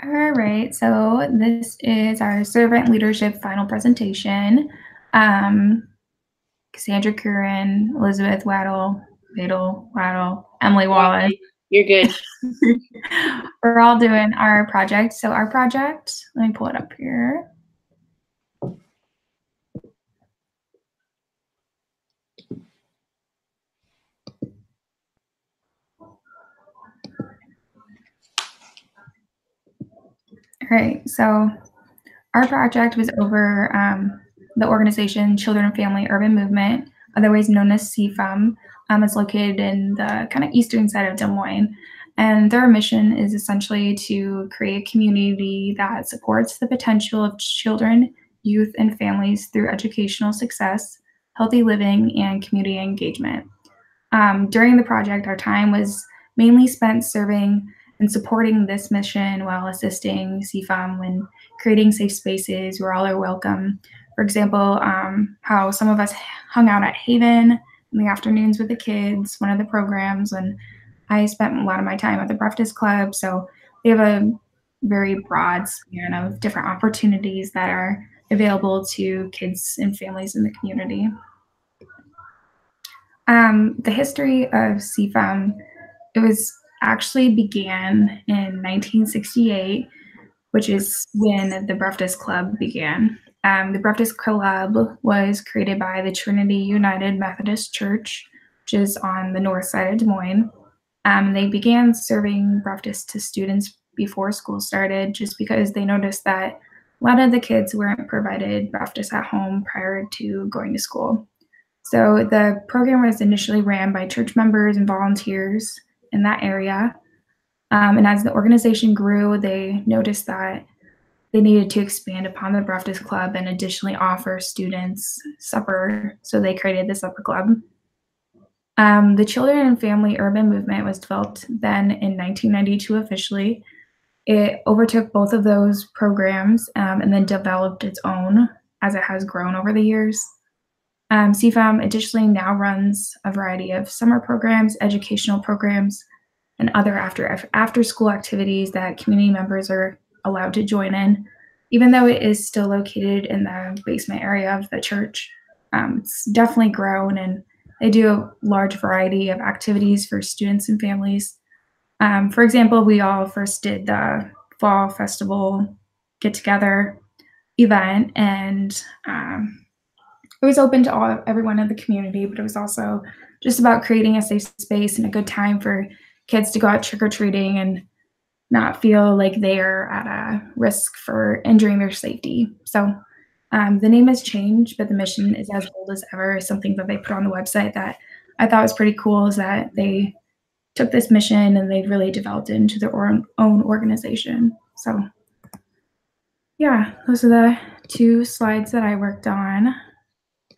All right, so this is our servant leadership final presentation. Um, Cassandra Curran, Elizabeth Waddle, Emily Wallace. You're good. We're all doing our project. So our project, let me pull it up here. All right, so our project was over the organization Children and Family Urban Movement, otherwise known as CFUM. It's located in the kind of eastern side of Des Moines. And their mission is essentially to create a community that supports the potential of children, youth, and families through educational success, healthy living, and community engagement. During the project, our time was mainly spent serving and supporting this mission while assisting CFUM when creating safe spaces where all are welcome. For example, how some of us hung out at Haven in the afternoons with the kids, one of the programs, and I spent a lot of my time at the Breakfast Club. So they have a very broad span of different opportunities that are available to kids and families in the community. The history of CFUM, it was actually began in 1968, which is when the Breakfast Club began. The Breakfast Club was created by the Trinity United Methodist Church, which is on the north side of Des Moines. They began serving breakfast to students before school started just because they noticed that a lot of the kids weren't provided breakfast at home prior to going to school. So the program was initially ran by church members and volunteers in that area. And as the organization grew, they noticed that they needed to expand upon the Breakfast Club and additionally offer students supper. So they created the Supper Club. The Children and Family Urban Movement was developed then in 1992 officially. It overtook both of those programs and then developed its own as it has grown over the years. CFAM additionally now runs a variety of summer programs, educational programs, and other after-school activities that community members are allowed to join in, even though it is still located in the basement area of the church. It's definitely grown, and they do a large variety of activities for students and families. For example, we all first did the fall festival get-together event, and it was open to everyone in the community, but it was also just about creating a safe space and a good time for kids to go out trick-or-treating and not feel like they are at a risk for injuring their safety. So the name has changed, but the mission is as bold as ever. Something that they put on the website that I thought was pretty cool is that they took this mission and they really developed it into their own organization. So yeah, those are the two slides that I worked on.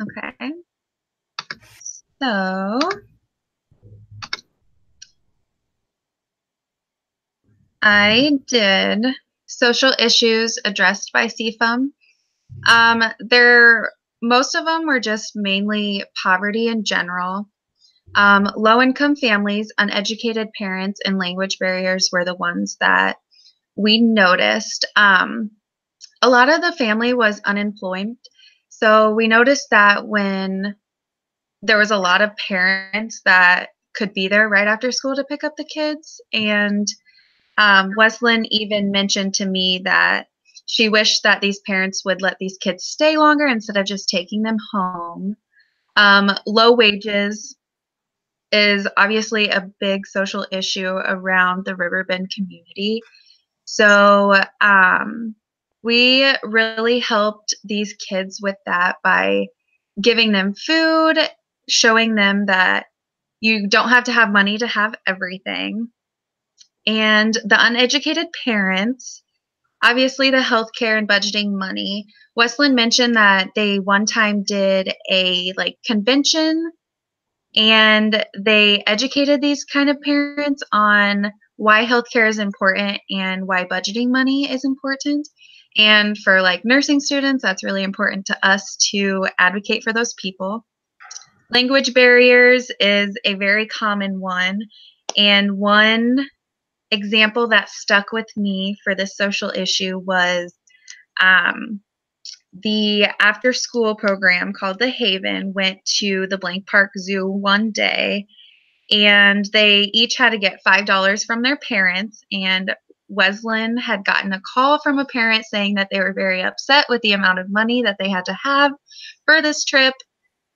Okay. So I did social issues addressed by CFUM. Most of them were just mainly poverty in general. Low-income families, uneducated parents, and language barriers were the ones that we noticed. A lot of the family was unemployed. So we noticed that when there was a lot of parents that could be there right after school to pick up the kids. And Weslyn even mentioned to me that she wished that these parents would let these kids stay longer instead of just taking them home. Low wages is obviously a big social issue around the Riverbend community. So we really helped these kids with that by giving them food, showing them that you don't have to have money to have everything. And the uneducated parents, obviously the healthcare and budgeting money. Westland mentioned that they one time did a convention and they educated these kind of parents on why healthcare is important and why budgeting money is important. And for nursing students, that's really important to us to advocate for those people. Language barriers is a very common one, and one example that stuck with me for this social issue was um, the after school program called The Haven went to the Blank Park Zoo one day, and they each had to get $5 from their parents. And Wesleyan had gotten a call from a parent saying that they were very upset with the amount of money that they had to have for this trip.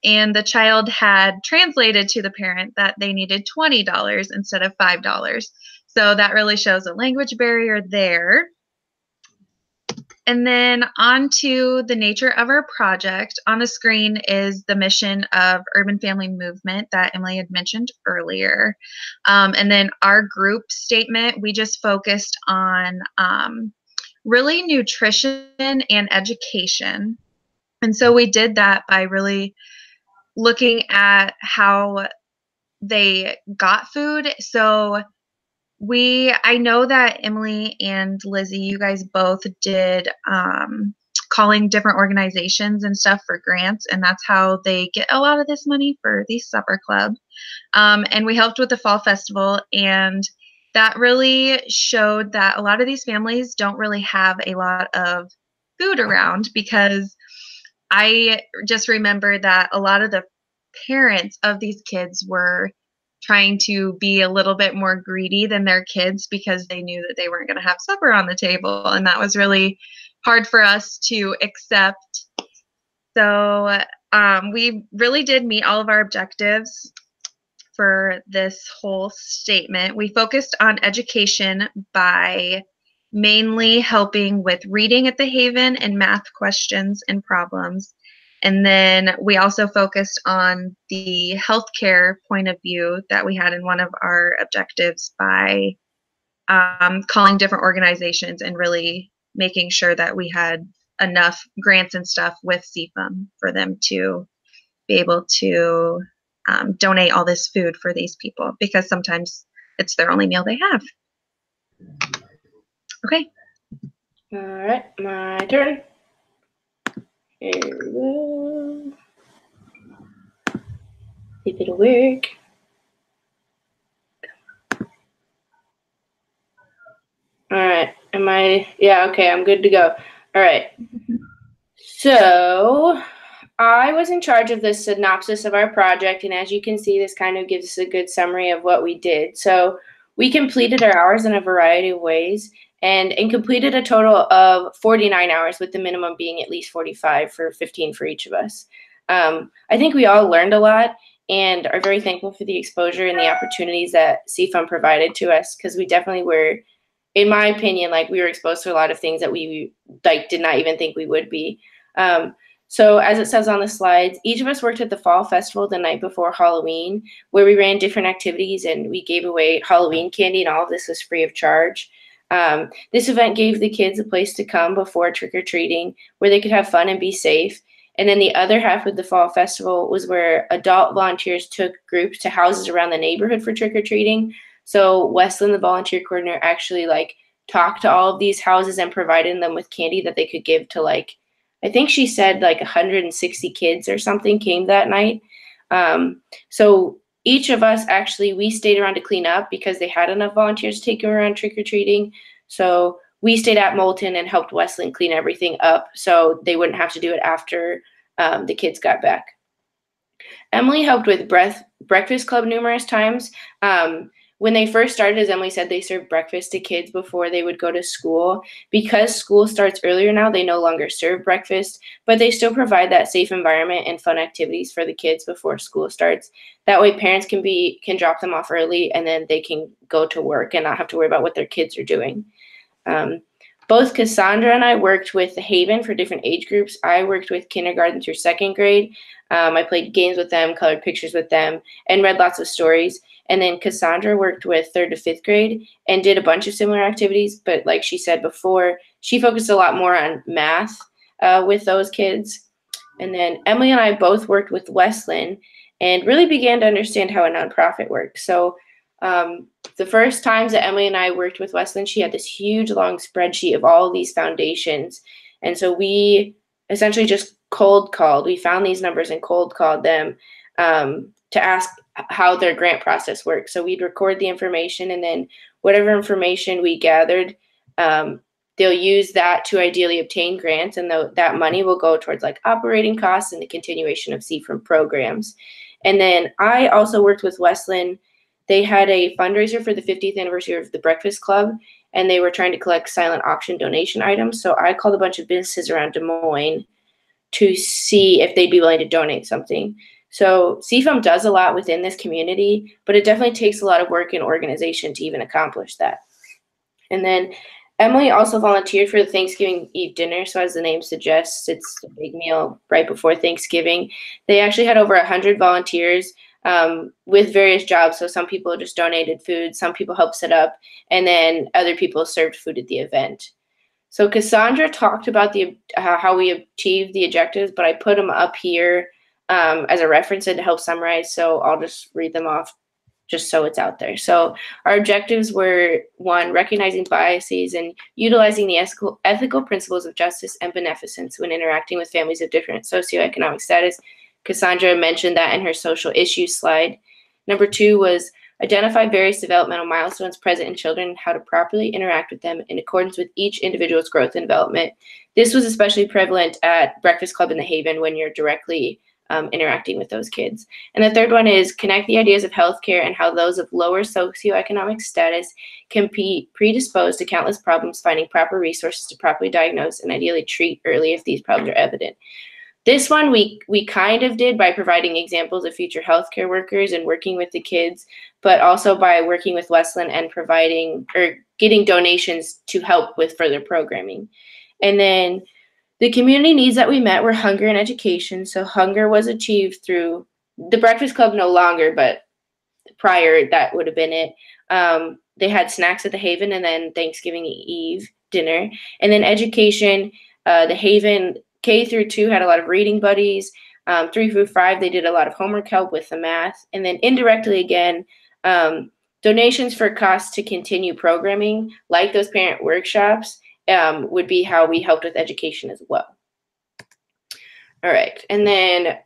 And the child had translated to the parent that they needed $20 instead of $5. So that really shows a language barrier there. And then on to the nature of our project. On the screen is the mission of Urban Family Movement that Emily had mentioned earlier. And then our group statement, we just focused on really nutrition and education. And so we did that by really looking at how they got food. So I know that Emily and Lizzie, you guys both did calling different organizations and stuff for grants, and that's how they get a lot of this money for the supper club. And we helped with the fall festival, and that really showed that a lot of these families don't really have a lot of food around, because I just remember that a lot of the parents of these kids were trying to be a little bit more greedy than their kids because they knew that they weren't going to have supper on the table. And that was really hard for us to accept. So we really did meet all of our objectives for this whole statement. We focused on education by mainly helping with reading at the Haven and math questions and problems. And then we also focused on the healthcare point of view that we had in one of our objectives by calling different organizations and really making sure that we had enough grants and stuff with CFUM for them to be able to donate all this food for these people, because sometimes it's their only meal they have. Okay. All right, my turn. Here we go. See if it'll work. All right, yeah, okay, I'm good to go. All right. So I was in charge of the synopsis of our project, and as you can see, this kind of gives us a good summary of what we did. So we completed our hours in a variety of ways, and completed a total of 49 hours, with the minimum being at least 45 for 15 for each of us. I think we all learned a lot and are very thankful for the exposure and the opportunities that CFUM provided to us, because we definitely were, in my opinion, like we were exposed to a lot of things that we did not even think we would be. So as it says on the slides, each of us worked at the Fall Festival the night before Halloween, where we ran different activities and we gave away Halloween candy, and all of this was free of charge. This event gave the kids a place to come before trick-or-treating, where they could have fun and be safe. And then the other half of the Fall Festival was where adult volunteers took groups to houses around the neighborhood for trick-or-treating. So Wesleyan, the volunteer coordinator, actually talked to all of these houses and provided them with candy that they could give to I think she said 160 kids or something came that night. So each of us we stayed around to clean up because they had enough volunteers to take them around trick-or-treating. So we stayed at Moulton and helped Wesleyan clean everything up so they wouldn't have to do it after the kids got back. Emily helped with Breakfast Club numerous times. When they first started, as Emily said, they served breakfast to kids before they would go to school. Because school starts earlier now, they no longer serve breakfast, but they still provide that safe environment and fun activities for the kids before school starts. That way parents can drop them off early, and then they can go to work and not have to worry about what their kids are doing. Both Cassandra and I worked with the Haven for different age groups. I worked with kindergarten through second grade. I played games with them, colored pictures with them, and read lots of stories. And then Cassandra worked with third to fifth grade and did a bunch of similar activities. But like she said before, she focused a lot more on math with those kids. And then Emily and I both worked with Wesleyan and really began to understand how a nonprofit works. So the first times that Emily and I worked with Wesleyan, she had this huge long spreadsheet of all of these foundations. And so we essentially just cold called. We found these numbers and cold called them to ask how their grant process works. So we'd record the information, and then whatever information we gathered, they'll use that to ideally obtain grants, and that money will go towards like operating costs and the continuation of CFRM programs. And then I also worked with Westland. They had a fundraiser for the 50th anniversary of the Breakfast Club, and they were trying to collect silent auction donation items. So I called a bunch of businesses around Des Moines to see if they'd be willing to donate something. So CFM does a lot within this community, but it definitely takes a lot of work and organization to even accomplish that. And then Emily also volunteered for the Thanksgiving Eve dinner. So as the name suggests, it's a big meal right before Thanksgiving. They actually had over 100 volunteers with various jobs. So some people just donated food, some people helped set up, and then other people served food at the event. So Cassandra talked about how we achieved the objectives, but I put them up here as a reference and to help summarize. So I'll just read them off just so it's out there. So our objectives were: 1, recognizing biases and utilizing the ethical principles of justice and beneficence when interacting with families of different socioeconomic status. Cassandra mentioned that in her social issues slide. Number 2 was identify various developmental milestones present in children and how to properly interact with them in accordance with each individual's growth and development. This was especially prevalent at Breakfast Club in the Haven when you're directly interacting with those kids. And the third one is connect the ideas of healthcare and how those of lower socioeconomic status can be predisposed to countless problems, finding proper resources to properly diagnose and ideally treat early if these problems are evident. This one we kind of did by providing examples of future healthcare workers and working with the kids, but also by working with Westland and providing or getting donations to help with further programming. And then the community needs that we met were hunger and education. So hunger was achieved through the Breakfast Club no longer, but prior that would have been it. They had snacks at the Haven and then Thanksgiving Eve dinner. And then education, the Haven K through 2 had a lot of reading buddies. 3 through 5, they did a lot of homework help with the math. And then indirectly again, donations for costs to continue programming, like those parent workshops, would be how we helped with education as well. All right, and then,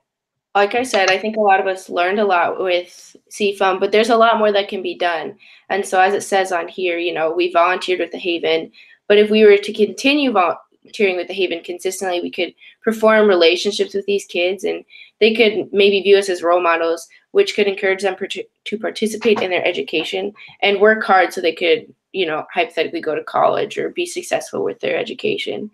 like I said, I think a lot of us learned a lot with CFUM, but there's a lot more that can be done. And so as it says on here, you know, we volunteered with the Haven, but if we were to continue volunteering with the Haven consistently, we could perform relationships with these kids, and they could maybe view us as role models, which could encourage them to participate in their education and work hard so they could, you know, hypothetically go to college or be successful with their education.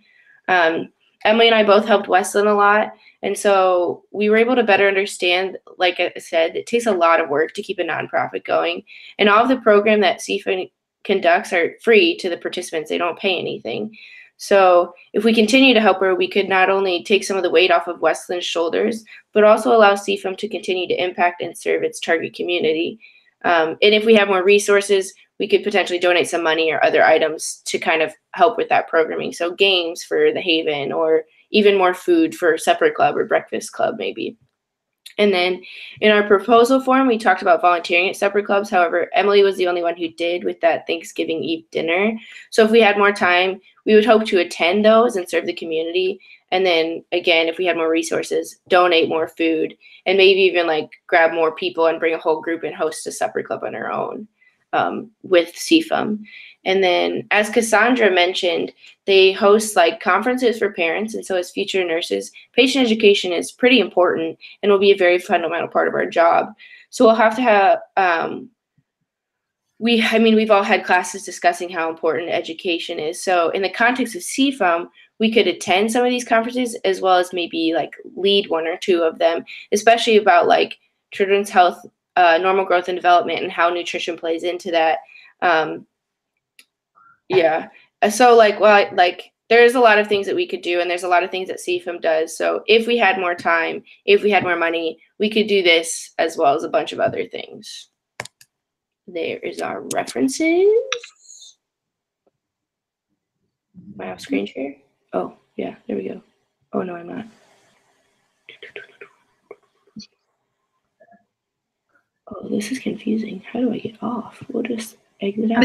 Emily and I both helped Westland a lot, and so we were able to better understand, like I said, it takes a lot of work to keep a nonprofit going, and all of the program that CFA conducts are free to the participants. They don't pay anything. So if we continue to help her, we could not only take some of the weight off of Westland's shoulders, but also allow CFM to continue to impact and serve its target community. And if we have more resources, we could potentially donate some money or other items to kind of help with that programming. So games for the Haven, or even more food for Supper Club or Breakfast Club maybe. And then in our proposal form, we talked about volunteering at supper clubs. However, Emily was the only one who did with that Thanksgiving Eve dinner. So if we had more time, we would hope to attend those and serve the community. And then again, if we had more resources, donate more food, and maybe even like grab more people and bring a whole group and host a supper club on our own with CFUM. And then, as Cassandra mentioned, they host like conferences for parents. And so as future nurses, patient education is pretty important and will be a very fundamental part of our job. So we'll have to have, we've all had classes discussing how important education is. So in the context of CFUM, we could attend some of these conferences as well as maybe like lead 1 or 2 of them, especially about like children's health, normal growth and development, and how nutrition plays into that. Yeah. So there's a lot of things that we could do, and there's a lot of things that CFM does. So if we had more time, if we had more money, we could do this as well as a bunch of other things. There is our references. Am I off screen share? Oh, yeah, there we go. Oh, no, I'm not. Oh, this is confusing. How do I get off? We'll just exit out.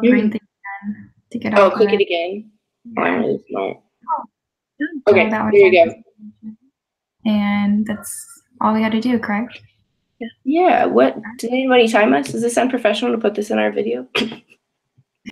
Green thing again to get off. Oh, click it again. Yeah. I'm really smart. Oh, okay, here we go. And that's all we had to do, correct? Yeah, what, did anybody time us? Is this unprofessional to put this in our video?